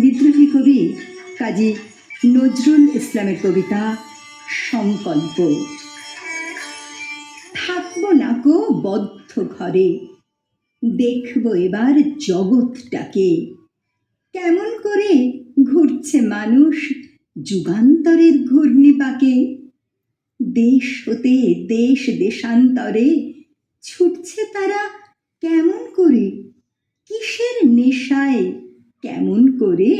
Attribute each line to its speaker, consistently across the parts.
Speaker 1: বিদ্রোহী কবি কাজী নজরুল ইসলামের কবিতা সংকল্প। থাকবো নাকো বদ্ধ ঘরে, দেখব এবার জগৎটাকে, কেমন করে ঘুরছে মানুষ যুগান্তরের ঘূর্ণিপাকে। দেশ হতে দেশ দেশান্তরে ছুটছে তারা কেমন করে, কিসের নেশায়, কেমন করে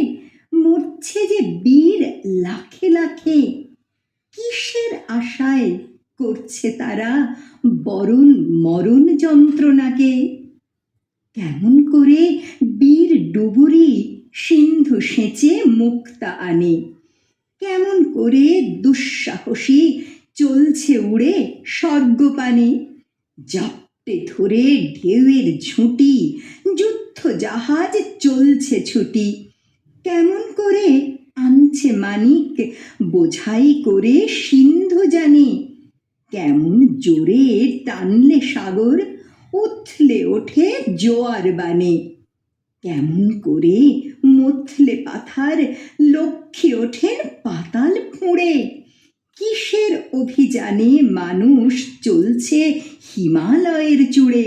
Speaker 1: মরছে যে বীর লাখে লাখে, কিসের আশায় করছে তারা বরণ মরণ যন্ত্রণাকে। কেমন করে বীর ডুবুরি সিন্ধু সেচে মুক্তা আনে, কেমন করে দুঃসাহসী চলছে উড়ে স্বর্গপানে। জাপটে ধরে ঢেউয়ের ঝুঁটি যুদ্ধ জাহাজ চলছে ছুটি, কেমন করে আনছে মানিক বোঝাই করে সিন্ধু জানে। কেমন জোরে টানলে সাগর উথলে ওঠে জোয়ার বানে, কেমন করে মথলে পাথার লক্ষ্যে ওঠেন পাতাল ফুঁড়ে। কিসের অভিযানে মানুষ চলছে হিমালয়ের চূড়ে।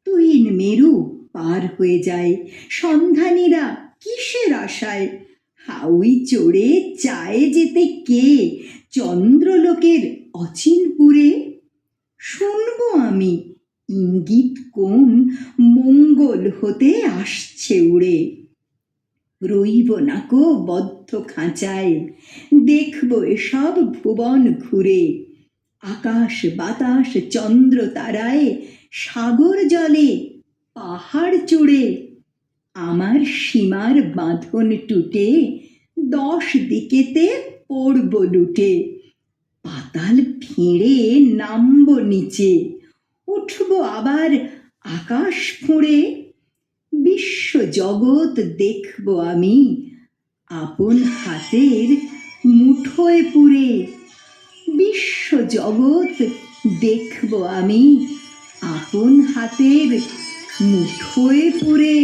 Speaker 1: তুহিন মেরু পার হয়ে যায় সন্ধানীরা কিসের আশায়, হাউই চড়ে চায় যেতে কে চন্দ্রলোকের অচিনপুরে। শুনবো আমি ইঙ্গিত কোন মঙ্গল হতে আসছে উড়ে, রইব নাকো বদ্ধ খাঁচায়, দেখবো এসব ভুবন ঘুরে। আকাশ বাতাস চন্দ্র তারায় সাগর জলে পাহাড় চূড়ে, আমার সীমার বাঁধন টুটে 10 দিকেতে পড়ব লুটে। পাতাল ফেঁড়ে নামবো নিচে, উঠবো আবার আকাশ ফুঁড়ে। বিশ্ব জগৎ দেখব আমি আপন হাতের মুঠোয় পুরে, বিশ্ব জগৎ দেখব আমি আপন হাতের মুঠোয় পুরে।